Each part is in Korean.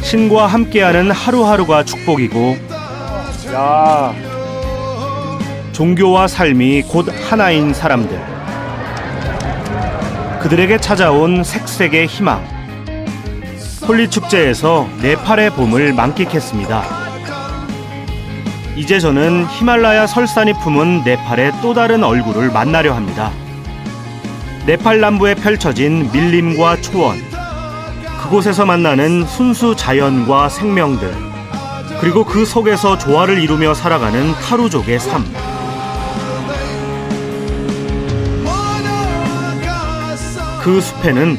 신과 함께하는 하루하루가 축복이고, 야, 종교와 삶이 곧 하나인 사람들, 그들에게 찾아온 색색의 희망. 홀리 축제에서 네팔의 봄을 만끽했습니다. 이제 저는 히말라야 설산이 품은 네팔의 또 다른 얼굴을 만나려 합니다. 네팔 남부에 펼쳐진 밀림과 초원, 그곳에서 만나는 순수 자연과 생명들, 그리고 그 속에서 조화를 이루며 살아가는 타루족의 삶. 그 숲에는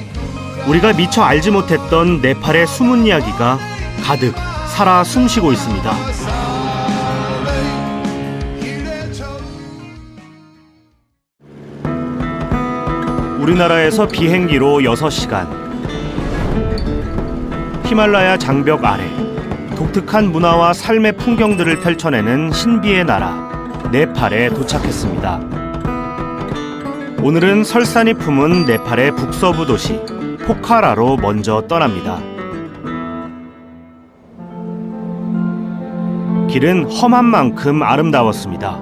우리가 미처 알지 못했던 네팔의 숨은 이야기가 가득 살아 숨쉬고 있습니다. 우리나라에서 비행기로 6시간, 히말라야 장벽 아래 독특한 문화와 삶의 풍경들을 펼쳐내는 신비의 나라 네팔에 도착했습니다. 오늘은 설산이 품은 네팔의 북서부 도시 포카라로 먼저 떠납니다. 길은 험한 만큼 아름다웠습니다.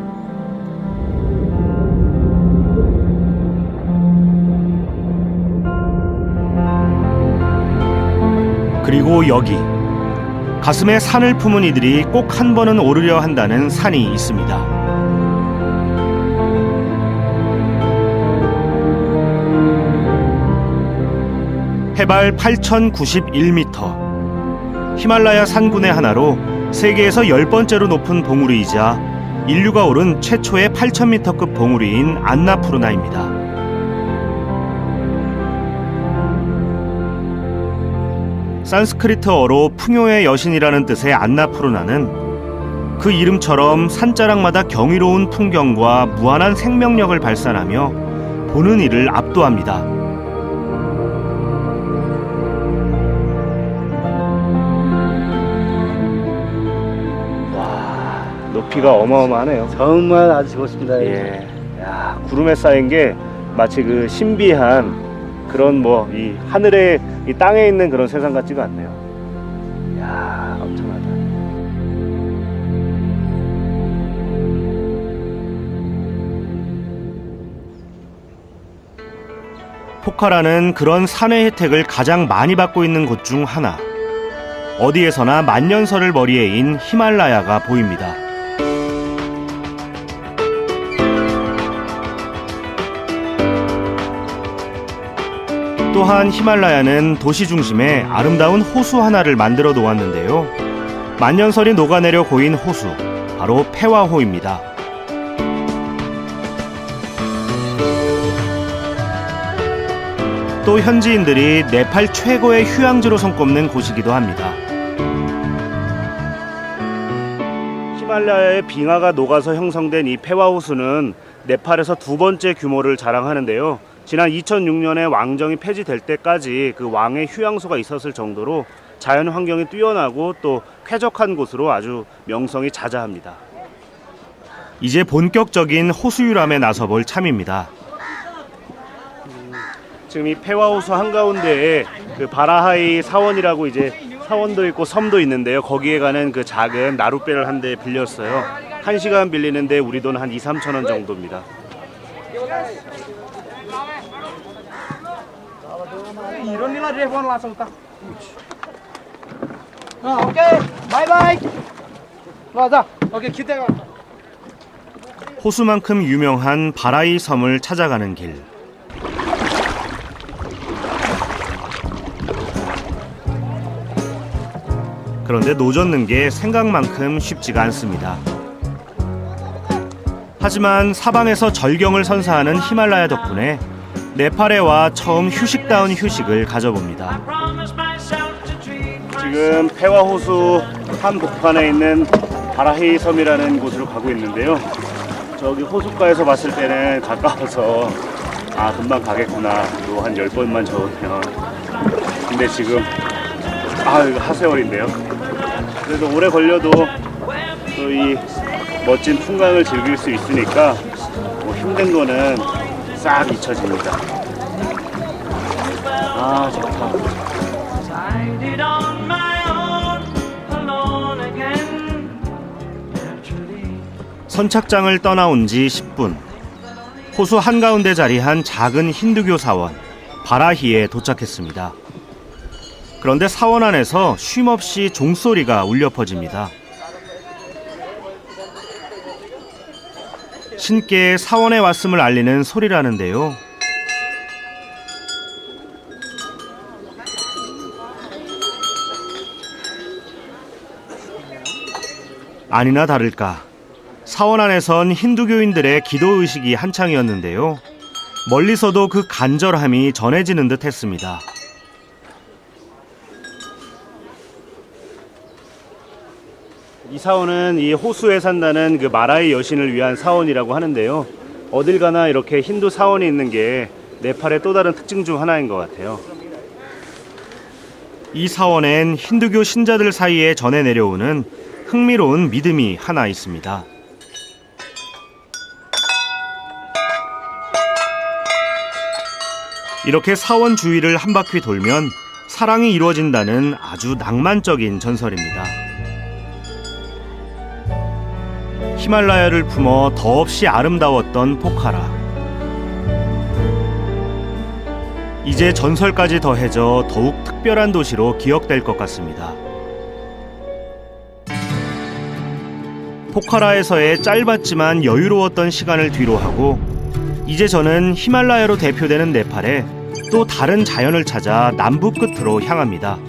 그리고 여기, 가슴에 산을 품은 이들이 꼭 한 번은 오르려 한다는 산이 있습니다. 해발 8,091m, 히말라야 산군의 하나로 세계에서 10번째로 높은 봉우리이자 인류가 오른 최초의 8,000m급 봉우리인 안나푸르나입니다. 산스크리트어로 풍요의 여신이라는 뜻의 안나푸르나는 그 이름처럼 산자락마다 경이로운 풍경과 무한한 생명력을 발산하며 보는 이를 압도합니다. 와, 높이가 어마어마하네요. 정말 아주 좋습니다. 예. 야, 구름에 쌓인 게 마치 그 신비한 그런 이 하늘에 이 땅에 있는 그런 세상 같지가 않네요. 이야, 엄청나다. 포카라는 그런 산의 혜택을 가장 많이 받고 있는 곳 중 하나. 어디에서나 만년설을 머리에 인 히말라야가 보입니다. 또한 히말라야는 도시 중심에 아름다운 호수 하나를 만들어 놓았는데요. 만년설이 녹아내려 고인 호수, 바로 페와호입니다. 또 현지인들이 네팔 최고의 휴양지로 손꼽는 곳이기도 합니다. 히말라야의 빙하가 녹아서 형성된 이 페와호수는 네팔에서 두 번째 규모를 자랑하는데요. 지난 2006년에 왕정이 폐지될 때까지 그 왕의 휴양소가 있었을 정도로 자연 환경이 뛰어나고 또 쾌적한 곳으로 아주 명성이 자자합니다. 이제 본격적인 호수 유람에 나서볼 참입니다. 지금 이 페와호수 한가운데에 그 바라하이 사원이라고 이제 사원도 있고 섬도 있는데요. 거기에 가는 그 작은 나룻배를 한 대 빌렸어요. 1시간 빌리는데 우리 돈 한 2-3천 원 정도입니다. 오케이, 바이바이. 맞아. 오케이, 기대가. 호수만큼 유명한 바라이 섬을 찾아가는 길. 그런데 노젓는 게 생각만큼 쉽지가 않습니다. 하지만 사방에서 절경을 선사하는 히말라야 덕분에 네팔에 와 처음 휴식다운 휴식을 가져봅니다. 지금 페와호수 한복판에 있는 바라히 섬이라는 곳으로 가고 있는데요. 저기 호숫가에서 봤을 때는 가까워서 금방 가겠구나. 또 한 10번만 저으면. 근데 지금 이거 하세월인데요. 그래도 오래 걸려도 또 이 멋진 풍광을 즐길 수 있으니까 힘든 거는 싹 잊혀집니다. 좋다. 선착장을 떠나온 지 10분. 호수 한가운데 자리한 작은 힌두교 사원 바라히에 도착했습니다. 그런데 사원 안에서 쉼없이 종소리가 울려 퍼집니다. 신께의 사원에 왔음을 알리는 소리라는데요. 아니나 다를까 사원 안에선 힌두교인들의 기도의식이 한창이었는데요. 멀리서도 그 간절함이 전해지는 듯 했습니다. 이 사원은 이 호수에 산다는 그 마라이 여신을 위한 사원이라고 하는데요. 어딜 가나 이렇게 힌두 사원이 있는 게 네팔의 또 다른 특징 중 하나인 것 같아요. 이 사원엔 힌두교 신자들 사이에 전해 내려오는 흥미로운 믿음이 하나 있습니다. 이렇게 사원 주위를 한 바퀴 돌면 사랑이 이루어진다는 아주 낭만적인 전설입니다. 히말라야를 품어 더없이 아름다웠던 포카라. 이제 전설까지 더해져 더욱 특별한 도시로 기억될 것 같습니다. 포카라에서의 짧았지만 여유로웠던 시간을 뒤로하고 이제 저는 히말라야로 대표되는 네팔에 또 다른 자연을 찾아 남부 끝으로 향합니다.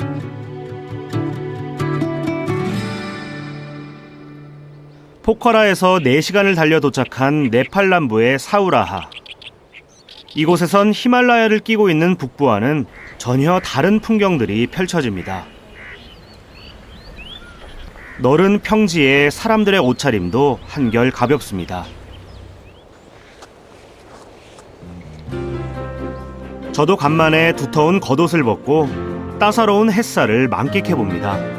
포카라에서 4시간을 달려 도착한 네팔 남부의 사우라하. 이곳에선 히말라야를 끼고 있는 북부와는 전혀 다른 풍경들이 펼쳐집니다. 너른 평지에 사람들의 옷차림도 한결 가볍습니다. 저도 간만에 두터운 겉옷을 벗고 따사로운 햇살을 만끽해봅니다.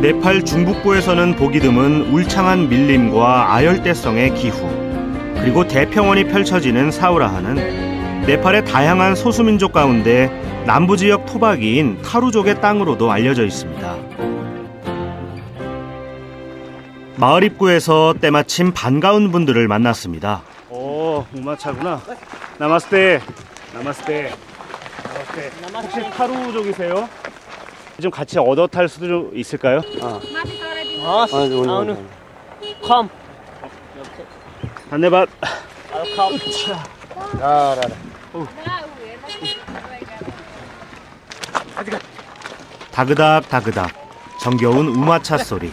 네팔 중북부에서는 보기 드문 울창한 밀림과 아열대성의 기후, 그리고 대평원이 펼쳐지는 사우라하는 네팔의 다양한 소수민족 가운데 남부지역 토박이인 타루족의 땅으로도 알려져 있습니다. 마을 입구에서 때마침 반가운 분들을 만났습니다. 오, 우마차구나. 나마스테. 나마스테. 나마스테. 혹시 타루족이세요? 좀 같이 얻어 탈 수도 있을까요? 컴. 안내밭. 다그닥 다그닥 정겨운 우마차 소리.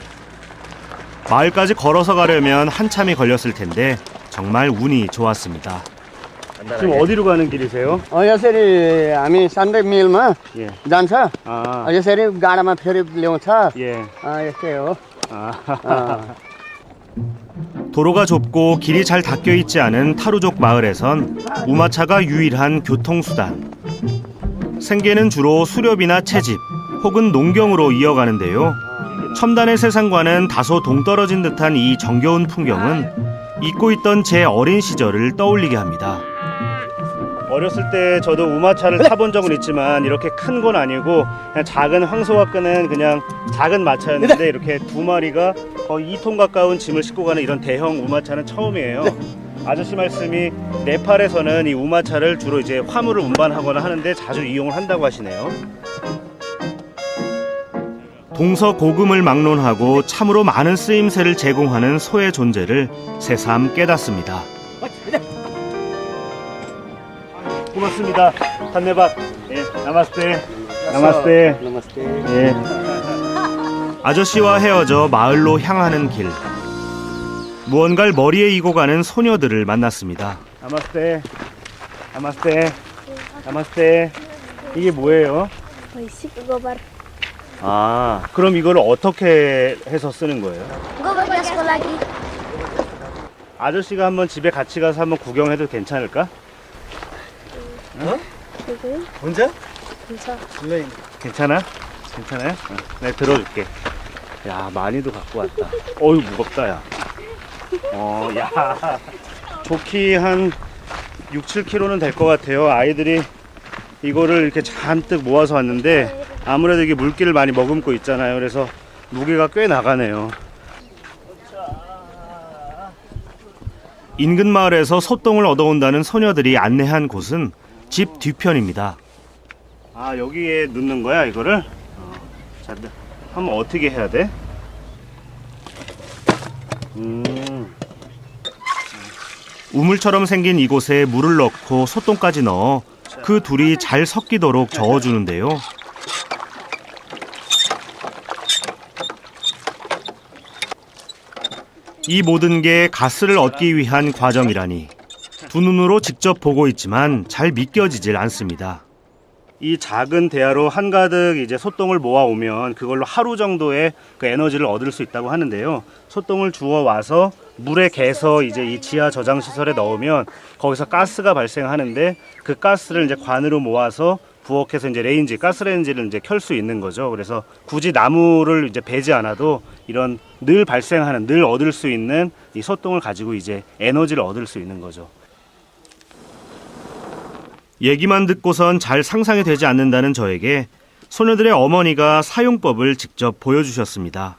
마을까지 걸어서 가려면 한참이 걸렸을 텐데 정말 운이 좋았습니다. 지금 어디로 가는 길이세요? यसरी हामी 300 मिलमा 예. जान्छ 아, यसरी गाडामा फेरि ल्याउँछ 예. यस्तै हो 도로가 좁고 길이 잘 닦여 있지 않은 타루족 마을에선 우마차가 유일한 교통수단. 생계는 주로 수렵이나 채집 혹은 농경으로 이어가는데요. 첨단의 세상과는 다소 동떨어진 듯한 이 정겨운 풍경은 잊고 있던 제 어린 시절을 떠올리게 합니다. 어렸을 때 저도 우마차를 타본 적은 있지만 이렇게 큰 건 아니고 그냥 작은 황소가 끄는 그냥 작은 마차였는데 이렇게 2마리가 거의 2톤 가까운 짐을 싣고 가는 이런 대형 우마차는 처음이에요. 아저씨 말씀이 네팔에서는 이 우마차를 주로 이제 화물을 운반하거나 하는데 자주 이용을 한다고 하시네요. 동서고금을 막론하고 참으로 많은 쓰임새를 제공하는 소의 존재를 새삼 깨닫습니다. 고맙습니다. 단내밭. 예, 나마스테. 나마스테. 예. 아저씨와 헤어져 마을로 향하는 길. 무언가를 머리에 이고 가는 소녀들을 만났습니다. 나마스테. 나마스테. 나마스테. 이게 뭐예요? 아, 그럼 이걸 어떻게 해서 쓰는 거예요? 아저씨가 한번 집에 같이 가서 한번 구경해도 괜찮을까? 혼자? 괜찮아? 괜찮아요? 내가 들어줄게. 야, 많이도 갖고 왔다. 어휴, 무겁다, 야. 야. 좋기 한 6, 7kg는 될 것 같아요. 아이들이 이거를 이렇게 잔뜩 모아서 왔는데 아무래도 이게 물기를 많이 머금고 있잖아요. 그래서 무게가 꽤 나가네요. 인근 마을에서 소똥을 얻어온다는 소녀들이 안내한 곳은 집 뒤편입니다. 아, 여기에 넣는 거야, 이거를? 자, 한번 어떻게 해야 돼? 우물처럼 생긴 이곳에 물을 넣고 소똥까지 넣어 그 둘이 잘 섞이도록 저어주는데요. 이 모든 게 가스를 얻기 위한 과정이라니 두 눈으로 직접 보고 있지만 잘 믿겨지질 않습니다. 이 작은 대야로 한가득 이제 소똥을 모아오면 그걸로 하루 정도의 그 에너지를 얻을 수 있다고 하는데요. 소똥을 주워 와서 물에 개서 이제 이 지하 저장 시설에 넣으면 거기서 가스가 발생하는데 그 가스를 이제 관으로 모아서 부엌에서 이제 레인지, 가스레인지를 이제 켤 수 있는 거죠. 그래서 굳이 나무를 이제 베지 않아도 이런 늘 발생하는, 늘 얻을 수 있는 이 소똥을 가지고 이제 에너지를 얻을 수 있는 거죠. 얘기만 듣고선 잘 상상이 되지 않는다는 저에게 소녀들의 어머니가 사용법을 직접 보여주셨습니다.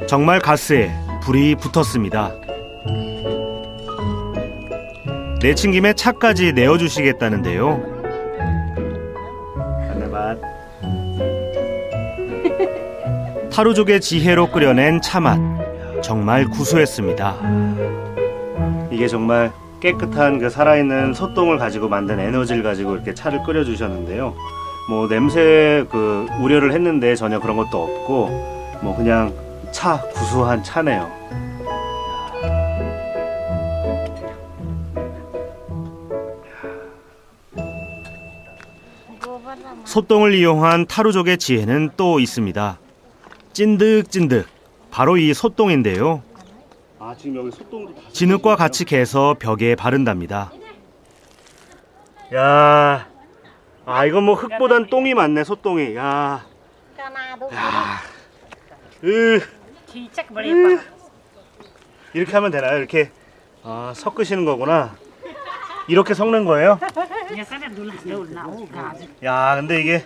정말 가스에 불이 붙었습니다. 내친 김에 차까지 내어주시겠다는데요. 타루족의 지혜로 끓여낸 차맛, 정말 구수했습니다. 이게 정말 깨끗한 그 살아있는 소똥을 가지고 만든 에너지를 가지고 이렇게 차를 끓여주셨는데요. 뭐 냄새 그 우려를 했는데 전혀 그런 것도 없고 뭐 그냥 차, 구수한 차네요. 소똥을 이용한 타루족의 지혜는 또 있습니다. 찐득찐득, 바로 이 소똥인데요. 아, 지금 여기 소똥도 다 진흙과 같이 개서 벽에 바른답니다. 야, 아 이건 뭐 흙보단 똥이 많네, 소똥이. 야, 이렇게 하면 되나요? 이렇게 섞으시는 거구나. 이렇게 섞는 거예요? 야, 근데 이게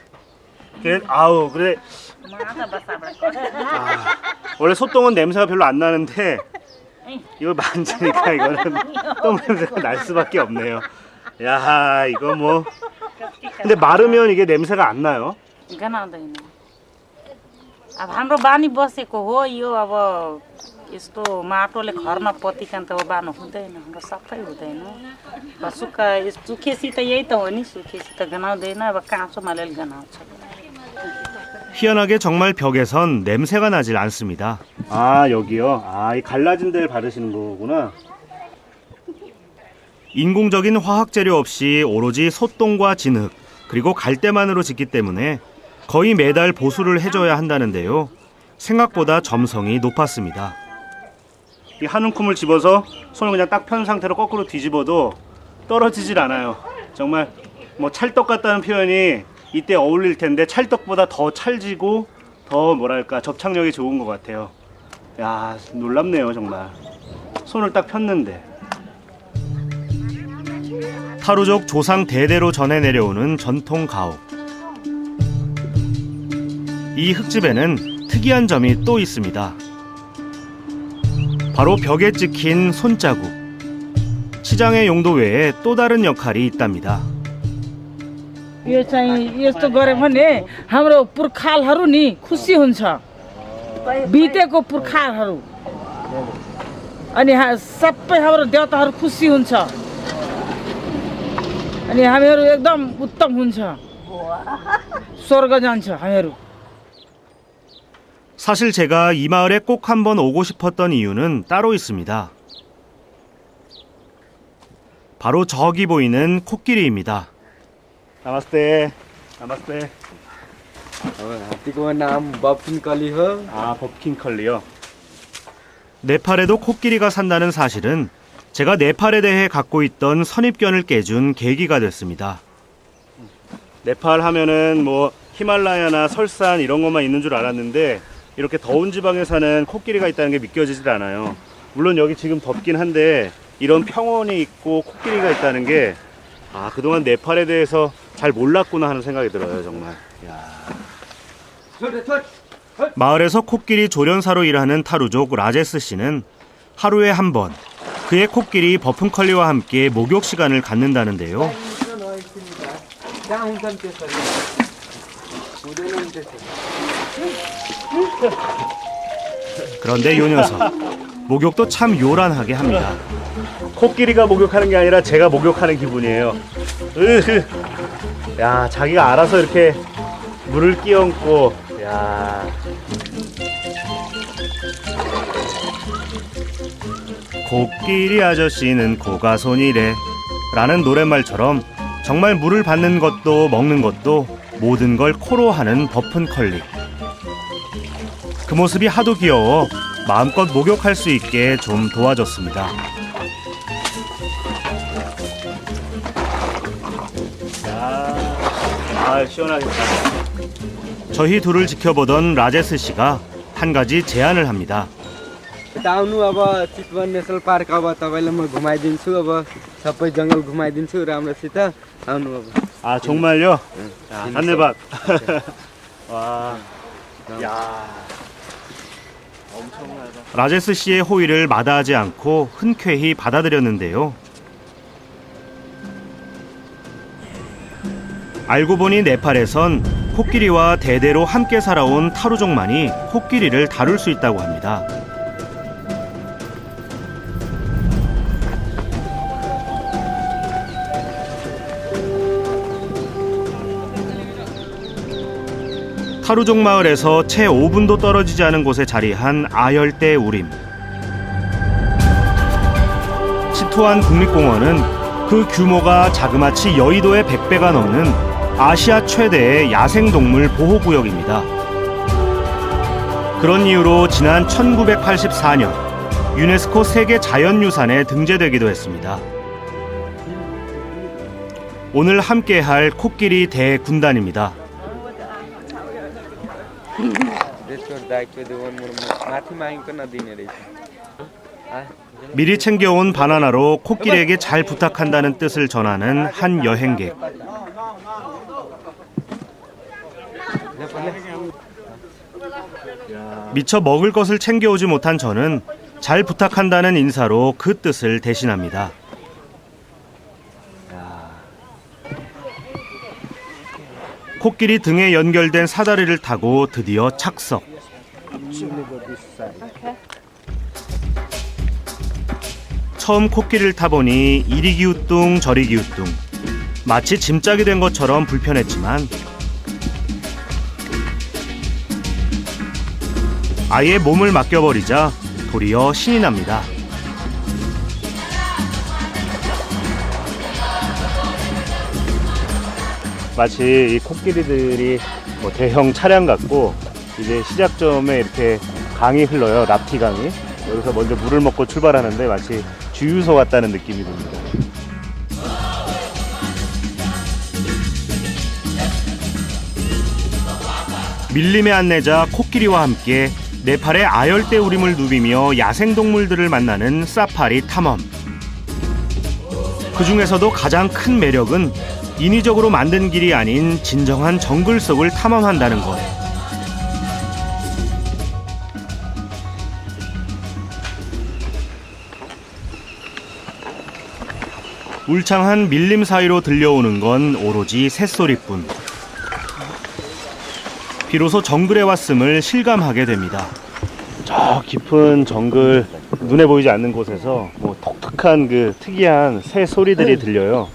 그래, 아우 그래. 원래 소똥은 냄새가 별로 안 나는데 이걸 만지니까 이거는 똥 냄새가 날 수밖에 없네요. 야, 이거 뭐 근데 마르면 이게 냄새가 안 나요? अब हाम्रो बानी बसेको हो यो अब यस्तो माटोले खर्न पतिकन त बानु हुँदैन हाम्रो सबै हुँदैन सुकेसी त यही त हो नि सुकेसी त गनाउँदैन अब काँचोमा अलिअलि गनाउँछ. 희한하게 정말 벽에선 냄새가 나질 않습니다. 아, 여기요? 아, 이 갈라진 데를 바르시는 거구나. 인공적인 화학 재료 없이 오로지 소똥과 진흙 그리고 갈대만으로 짓기 때문에 거의 매달 보수를 해줘야 한다는데요. 생각보다 점성이 높았습니다. 이 한 움큼을 집어서 손을 그냥 딱 편 상태로 거꾸로 뒤집어도 떨어지질 않아요. 정말 뭐 찰떡 같다는 표현이 이때 어울릴 텐데 찰떡보다 더 찰지고 더 뭐랄까 접착력이 좋은 것 같아요. 야, 놀랍네요 정말. 손을 딱 폈는데. 타루족 조상 대대로 전해 내려오는 전통 가옥. 이 흙집에는 특이한 점이 또 있습니다. 바로 벽에 찍힌 손자국. 치장의 용도 외에 또 다른 역할이 있답니다. यो चाहिँ यस्तो गरे भने हाम्रो पुर्खालहरू नि खुसी हुन्छ बितेको पुर्खाहरू अनि सबै हाम्रो देवताहरू खुसी हुन्छ अनि हामीहरू एकदम उत्तम हुन्छ स्वर्ग जान्छ हामीहरू. 사실 제가 이 마을에 꼭 한번 오고 싶었던 이유는 따로 있습니다. 바로 저기 보이는 코끼리입니다. 나마스테. 나마스테. हात्तीको नाम बप्किनकली हो. 아, 버킨컬리요. 네팔에도 코끼리가 산다는 사실은 제가 네팔에 대해 갖고 있던 선입견을 깨준 계기가 됐습니다. 네팔 하면은 뭐 히말라야나 설산 이런 것만 있는 줄 알았는데 이렇게 더운 지방에 사는 코끼리가 있다는 게 믿겨지질 않아요. 물론 여기 지금 덥긴 한데 이런 평원이 있고 코끼리가 있다는 게 그동안 네팔에 대해서 잘 몰랐구나 하는 생각이 들어요. 정말. 마을에서 코끼리 조련사로 일하는 타루족 라제스 씨는 하루에 한 번 그의 코끼리 버픈컬리와 함께 목욕 시간을 갖는다는데요. 그런데 요 녀석 목욕도 참 요란하게 합니다. 코끼리가 목욕하는 게 아니라 제가 목욕하는 기분이에요. 야, 자기가 알아서 이렇게 물을 끼얹고, 야. 코끼리 아저씨는 고가손이래 라는 노랫말처럼 정말 물을 받는 것도 먹는 것도 모든 걸 코로 하는 버픈컬리. 그 모습이 하도 귀여워 마음껏 목욕할 수 있게 좀 도와줬습니다. 시원하겠다. 저희 둘을 지켜보던 라제스 씨가 한 가지 제안을 합니다. आउनु अब चितवन नेसनल पार्क अब तपाईँलाई म घुमाइदिन्छु अब सबै जङ्गल घुमाइदिन्छु राम्रोसित आउनु अब 정말요? 안내박. 와. 야. 엄청나다. 라제스 씨의 호의를 마다하지 않고 흔쾌히 받아들였는데요. 알고 보니 네팔에선 코끼리와 대대로 함께 살아온 타루족만이 코끼리를 다룰 수 있다고 합니다. 타루족 마을에서 채 5분도 떨어지지 않은 곳에 자리한 아열대 우림. 치토안 국립공원은 그 규모가 자그마치 여의도의 100배가 넘는 아시아 최대의 야생동물 보호구역입니다. 그런 이유로 지난 1984년 유네스코 세계 자연유산에 등재되기도 했습니다. 오늘 함께할 코끼리 대군단입니다. 미리 챙겨온 바나나로 코끼리에게 잘 부탁한다는 뜻을 전하는 한 여행객. 미처 먹을 것을 챙겨오지 못한 저는 잘 부탁한다는 인사로 그 뜻을 대신합니다. 코끼리 등에 연결된 사다리를 타고 드디어 착석. 처음 코끼리를 타보니 이리 기우뚱 저리 기우뚱 마치 짐짝이 된 것처럼 불편했지만 아예 몸을 맡겨버리자 도리어 신이 납니다. 마치 이 코끼리들이 대형 차량 같고 이제 시작점에 이렇게 강이 흘러요. 납티 강이. 여기서 먼저 물을 먹고 출발하는데 마치 주유소 같다는 느낌이 듭니다. 밀림의 안내자 코끼리와 함께 네팔의 아열대 우림을 누비며 야생동물들을 만나는 사파리 탐험. 그 중에서도 가장 큰 매력은 인위적으로 만든 길이 아닌 진정한 정글 속을 탐험한다는 것. 울창한 밀림 사이로 들려오는 건 오로지 새소리뿐. 비로소 정글에 왔음을 실감하게 됩니다. 저 깊은 정글, 눈에 보이지 않는 곳에서 독특한 그 특이한 새 소리들이 들려요.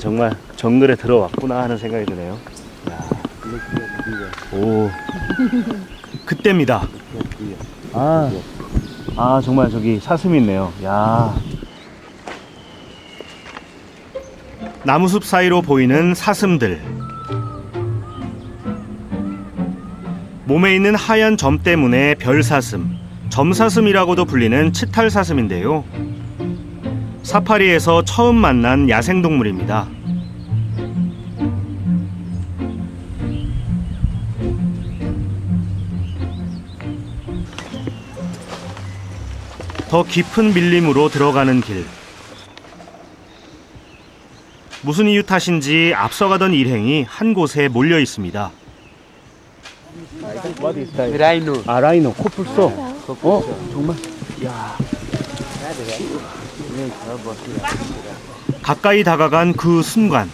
정말 정글에 들어왔구나 하는 생각이 드네요. 오, 그때입니다. 정말 저기 사슴이 있네요. 야. 나무숲 사이로 보이는 사슴들. 몸에 있는 하얀 점 때문에 별사슴, 점사슴이라고도 불리는 치탈사슴인데요. 사파리에서 처음 만난 야생동물입니다. 더 깊은 밀림으로 들어가는 길. 무슨 이유 탓인지 앞서가던 일행이 한 곳에 몰려 있습니다. 라이노. 아, 라이노, 코뿔소. 정말. 가까이 다가간 그 순간.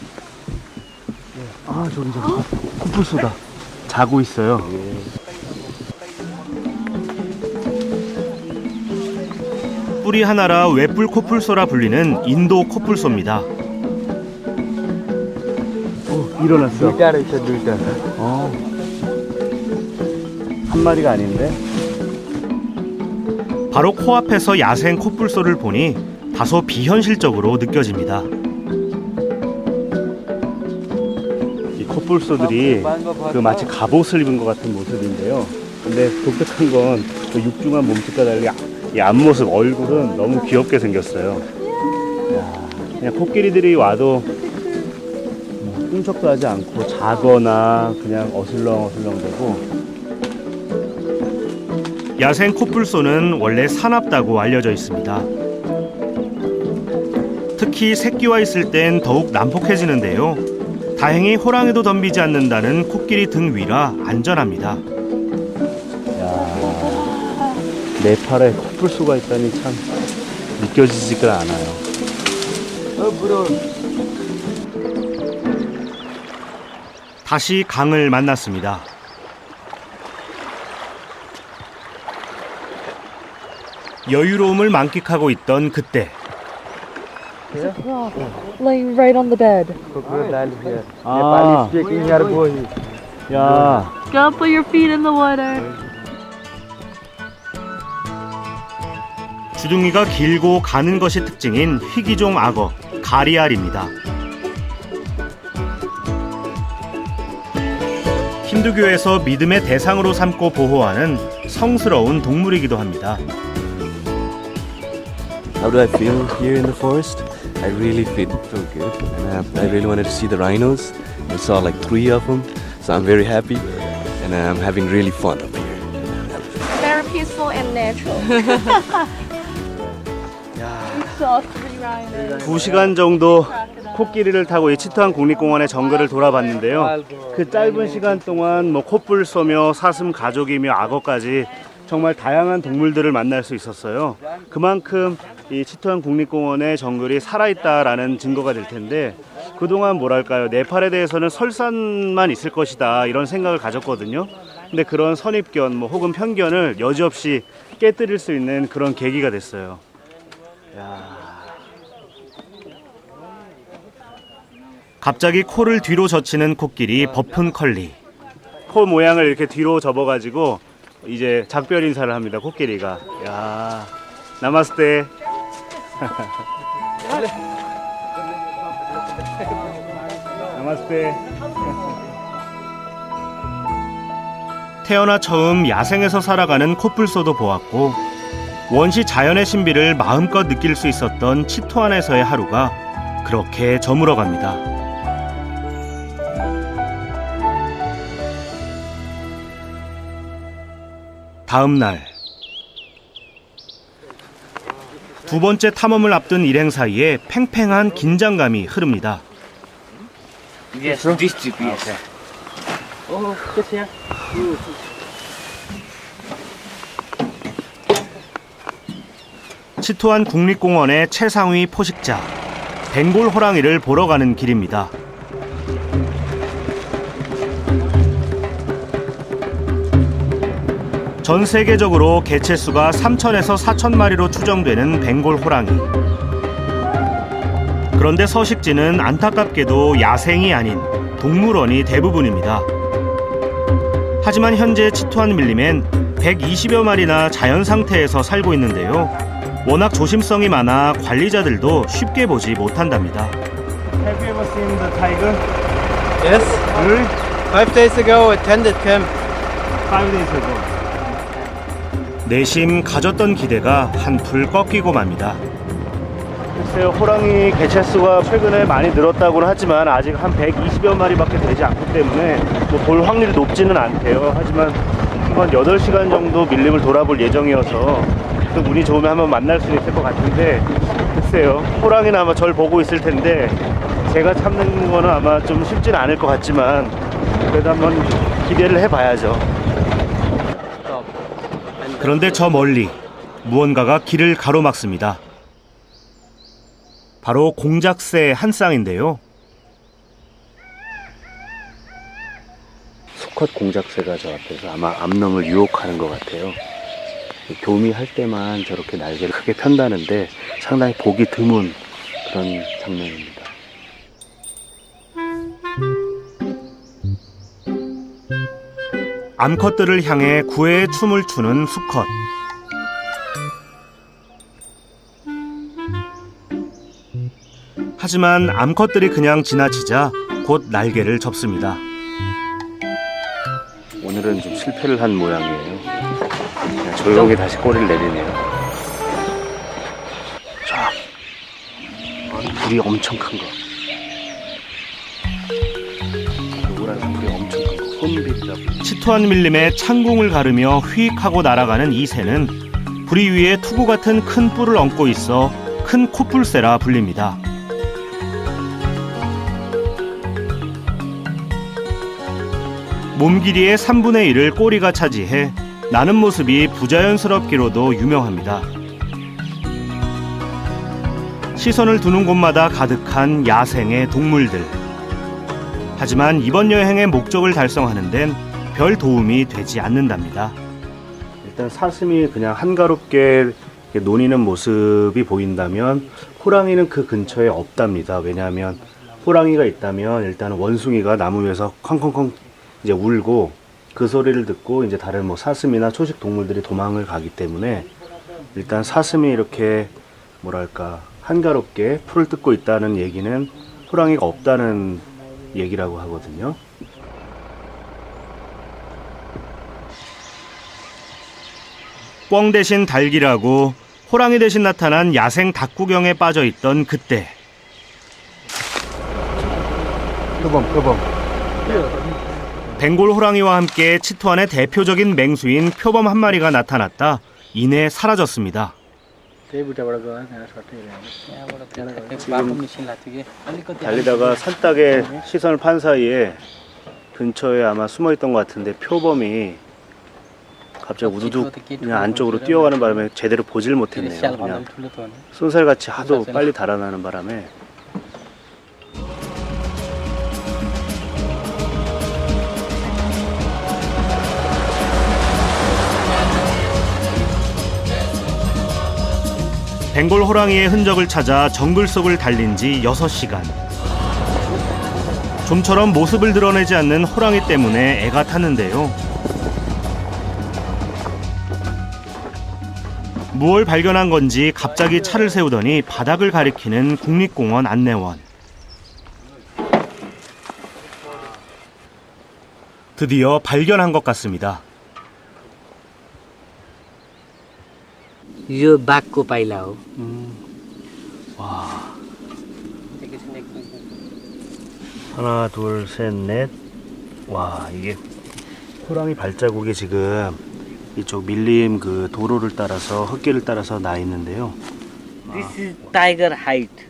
아, 저기 코뿔소다. 자고 있어요. 뿌리 하나라 외뿔 코뿔소라 불리는 인도 코뿔소입니다. 일어났어. 둘다 있어, 둘다. 한 마리가 아닌데? 바로 코앞에서 야생 코뿔소를 보니 다소 비현실적으로 느껴집니다. 이 코뿔소들이 그 마치 갑옷을 입은 것 같은 모습인데요. 근데 독특한 건 그 육중한 몸집과 달리 이 앞모습, 얼굴은 너무 귀엽게 생겼어요. 그냥 코끼리들이 와도 끔찍도 하지 않고 자거나 그냥 어슬렁어슬렁대고. 야생 코뿔소는 원래 사납다고 알려져 있습니다. 특히 새끼와 있을 땐 더욱 난폭해지는데요. 다행히 호랑이도 덤비지 않는다는 코끼리 등 위라 안전합니다. 네팔에 코뿔소가 있다니 참 믿겨지지가 않아요. 다시 강을 만났습니다. 여유로움을 만끽하고 있던 그때. Laying right on the bed. Crocodile here. Nepali speaking here, boy. 야, Don't put your feet in the water. 주둥이가 길고 가는 것이 특징인 희귀종 악어, 가리알입니다. 힌두교에서 믿음의 대상으로 삼고 보호하는 성스러운 동물이기도 합니다. How do I feel here in the forest? I really feel good. And I really wanted to see the rhinos. I saw like 3 of them, so I'm very happy, and I'm having really fun up here. Very peaceful and natural. We saw 3 rhinos. 2시간 정도 코끼리를 타고 이 치트완 국립공원의 정글을 돌아봤는데요. 그 짧은 시간 동안 뭐 코뿔소며 사슴 가족이며 악어까지 정말 다양한 동물들을 만날 수 있었어요. 그만큼 이 치트완 국립공원의 정글이 살아있다라는 증거가 될 텐데, 그동안 뭐랄까요, 네팔에 대해서는 설산만 있을 것이다 이런 생각을 가졌거든요. 근데 그런 선입견 뭐 혹은 편견을 여지없이 깨뜨릴 수 있는 그런 계기가 됐어요. 갑자기 코를 뒤로 젖히는 코끼리 버픈 컬리. 코 모양을 이렇게 뒤로 접어가지고 이제 작별 인사를 합니다, 코끼리가. 야, 나마스테. 나마스테. 태어나 처음 야생에서 살아가는 코뿔소도 보았고, 원시 자연의 신비를 마음껏 느낄 수 있었던 치트완에서의 하루가 그렇게 저물어갑니다. 다음 날, 두 번째 탐험을 앞둔 일행 사이에 팽팽한 긴장감이 흐릅니다. 치트완 국립공원의 최상위 포식자, 벵골 호랑이를 보러 가는 길입니다. 전 세계적으로 개체수가 3,000에서 4,000마리로 추정되는 벵골 호랑이. 그런데 서식지는 안타깝게도 야생이 아닌 동물원이 대부분입니다. 하지만 현재 치트완 밀림엔 120여 마리나 자연 상태에서 살고 있는데요. 워낙 조심성이 많아 관리자들도 쉽게 보지 못한답니다. Have you ever seen the tiger? Yes. Really? 5 days ago, attended camp. 5 days ago. 내심 가졌던 기대가 한풀 꺾이고 맙니다. 글쎄요, 호랑이 개체수가 최근에 많이 늘었다고는 하지만 아직 한 120여 마리밖에 되지 않기 때문에 뭐 볼 확률이 높지는 않대요. 하지만 한 8시간 정도 밀림을 돌아볼 예정이어서 또 운이 좋으면 한번 만날 수 있을 것 같은데 글쎄요. 호랑이는 아마 절 보고 있을 텐데 제가 참는 거는 아마 좀 쉽진 않을 것 같지만 그래도 한번 기대를 해봐야죠. 그런데 저 멀리 무언가가 길을 가로막습니다. 바로 공작새 한 쌍인데요. 수컷 공작새가 저 앞에서 아마 암놈을 유혹하는 것 같아요. 교미할 때만 저렇게 날개를 크게 편다는데 상당히 보기 드문 그런 장면입니다. 암컷들을 향해 구애의 춤을 추는 수컷. 하지만 암컷들이 그냥 지나치자 곧 날개를 접습니다. 오늘은 좀 실패를 한 모양이에요. 그냥 조용히 다시 꼬리를 내리네요. 자, 불이 엄청 큰 거. 노란색 불이 엄청 큰 거. 혼빛이라고. 치토한 밀림에 창궁을 가르며 휙하고 날아가는 이 새는 부리 위에 투구 같은 큰 뿔을 얹고 있어 큰 코뿔새라 불립니다. 몸 길이의 3분의 1을 꼬리가 차지해 나는 모습이 부자연스럽기로도 유명합니다. 시선을 두는 곳마다 가득한 야생의 동물들. 하지만 이번 여행의 목적을 달성하는 데는 별 도움이 되지 않는답니다. 일단 사슴이 그냥 한가롭게 노니는 모습이 보인다면 호랑이는 그 근처에 없답니다. 왜냐하면 호랑이가 있다면 일단 원숭이가 나무 위에서 컹컹컹 이제 울고 그 소리를 듣고 이제 다른 뭐 사슴이나 초식 동물들이 도망을 가기 때문에 일단 사슴이 이렇게 뭐랄까 한가롭게 풀을 뜯고 있다는 얘기는 호랑이가 없다는 얘기라고 하거든요. 꿩 대신 닭이라고 호랑이 대신 나타난 야생 닭구경에 빠져있던 그때. 표범. 벵골 호랑이와 함께 치토안의 대표적인 맹수인 표범 한 마리가 나타났다 이내 사라졌습니다. 달리다가 산딱에 시선을 판 사이에 근처에 아마 숨어 있던 것 같은데 표범이 갑자기 우두둑 그냥 안쪽으로 뛰어가는 바람에 제대로 보질 못했네요. 그냥 쏜살같이 하도 빨리 달아나는 바람에. 벵골 호랑이의 흔적을 찾아 정글 속을 달린 지 6시간. 좀처럼 모습을 드러내지 않는 호랑이 때문에 애가 탔는데요. 무얼 발견한 건지 갑자기 차를 세우더니 바닥을 가리키는 국립공원 안내원. 드디어 발견한 것 같습니다. यो बाघको पाइला हो। 와. 하나, 둘, 셋, 넷. 와, 이게 호랑이 발자국이 지금 이쪽 밀림 그 도로를 따라서 흙길을 따라서 나 있는데요. This is tiger height.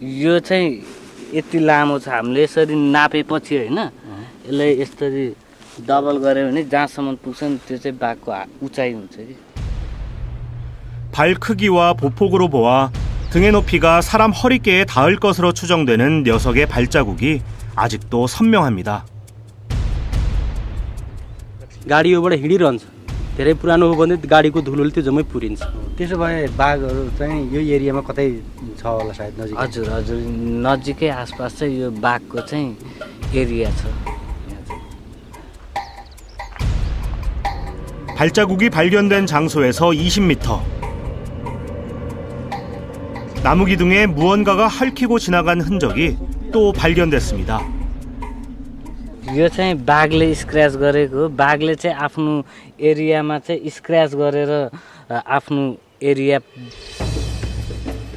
यो चाहिँ यति लामो छ हामीले यसरी नापेपछि हैन यसलाई यसरी डबल गर्यो भने जहाँसम्म पुग्छ नि त्यो चाहिँ बाघको उचाइ हुन्छ कि 발 크기와 보폭으로 보아 등의 높이가 사람 허리께에 닿을 것으로 추정되는 녀석의 발자국이 아직도 선명합니다. गाडी योबाट हिँडिरहन्छ धेरै पुरानो हो भने गाडीको धुलोले त्यो जम्मै पुरिन्छ त्यसो भए बाघहरू चाहिँ यो एरियामा कतै छ होला सायद नजिक हजुर हजुर नजिकै आसपास चाहिँ यो बाघको चाहिँ एरिया छ 발자국이 발견된 장소에서 20m. 나무 기둥에 무언가가 핥히고 지나간 흔적이 또 발견됐습니다. यो चाहिँ बाघले स्क्रैच गरेको बाघले चाहिँ आफ्नो एरियामा चाहिँ स्क्रैच गरेर आफ्नो एरिया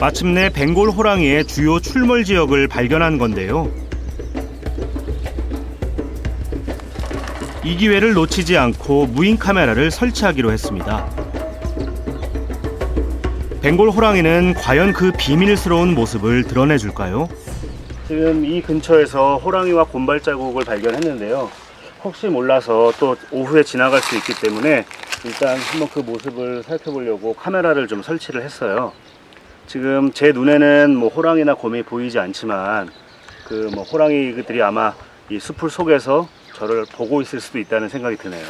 마침내 벵골 호랑이의 주요 출몰 지역을 발견한 건데요. 이 기회를 놓치지 않고 무인 카메라를 설치하기로 했습니다. 벵골 호랑이는 과연 그 비밀스러운 모습을 드러내줄까요? 지금 이 근처에서 호랑이와 곰발 자국을 발견했는데요. 혹시 몰라서 또 오후에 지나갈 수 있기 때문에 일단 한번 그 모습을 살펴보려고 카메라를 좀 설치를 했어요. 지금 제 눈에는 뭐 호랑이나 곰이 보이지 않지만 그 뭐 호랑이들이 아마 이 숲을 속에서 저를 보고 있을 수도 있다는 생각이 드네요.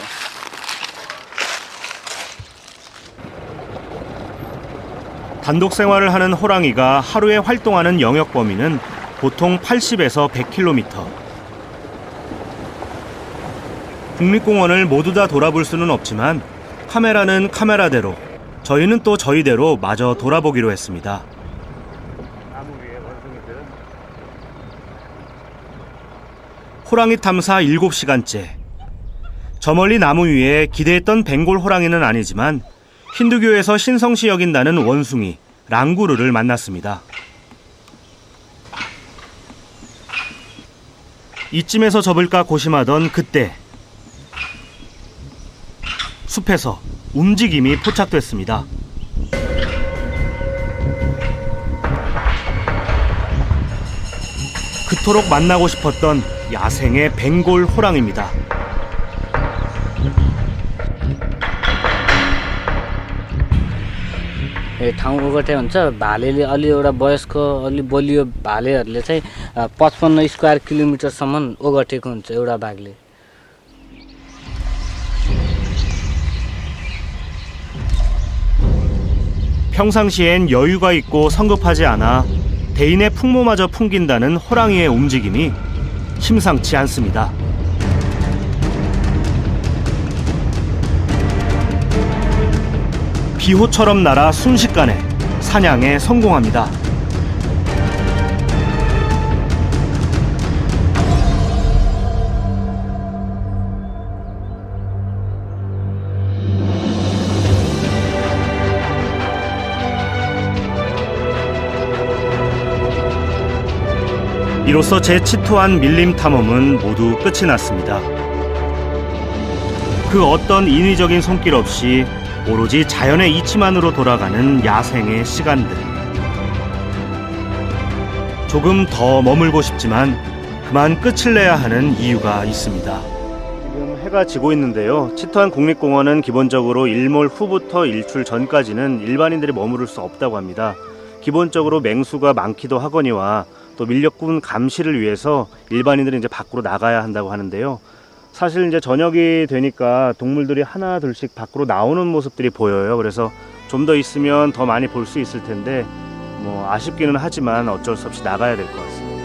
단독 생활을 하는 호랑이가 하루에 활동하는 영역 범위는 보통 80에서 100km. 국립공원을 모두 다 돌아볼 수는 없지만 카메라는 카메라대로, 저희는 또 저희대로 마저 돌아보기로 했습니다. 호랑이 탐사 7시간째. 저 멀리 나무 위에 기대했던 벵골 호랑이는 아니지만 힌두교에서 신성시 여긴다는 원숭이 랑구르를 만났습니다. 이쯤에서 접을까 고심하던 그때 숲에서 움직임이 포착됐습니다. 그토록 만나고 싶었던 야생의 벵골 호랑이입니다. ठाउँको गटे हुन्छ भालेले अलि एउटा वयस्क अलि बलियो भालेहरूले चाहिँ 55 स्क्वायर किलोमिटरसम्म ओगटेको हुन्छ एउटा बाघले। 평상시엔 여유가 있고 성급하지 않아 대인의 풍모마저 풍긴다는 호랑이의 움직임이 심상치 않습니다. 비호처럼 날아 순식간에 사냥에 성공합니다. 이로써 제 치토한 밀림 탐험은 모두 끝이 났습니다. 그 어떤 인위적인 손길 없이 오로지 자연의 이치만으로 돌아가는 야생의 시간들. 조금 더 머물고 싶지만 그만 끝을 내야 하는 이유가 있습니다. 지금 해가 지고 있는데요. 치토한 국립공원은 기본적으로 일몰 후부터 일출 전까지는 일반인들이 머무를 수 없다고 합니다. 기본적으로 맹수가 많기도 하거니와 또 밀렵군 감시를 위해서 일반인들이 이제 밖으로 나가야 한다고 하는데요. 사실 이제 저녁이 되니까 동물들이 하나 둘씩 밖으로 나오는 모습들이 보여요. 그래서 좀 더 있으면 더 많이 볼 수 있을 텐데 뭐 아쉽기는 하지만 어쩔 수 없이 나가야 될 것 같습니다.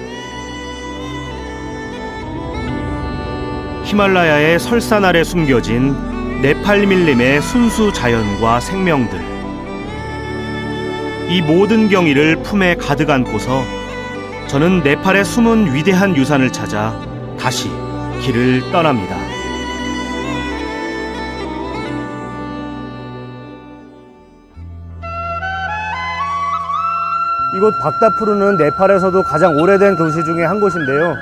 히말라야의 설산 아래 숨겨진 네팔 밀림의 순수 자연과 생명들. 이 모든 경이를 품에 가득 안고서 저는 네팔의 숨은 위대한 유산을 찾아 다시 길을 떠납니다. 이곳 박다푸르는 네팔에서도 가장 오래된 도시 중에 한 곳인데요.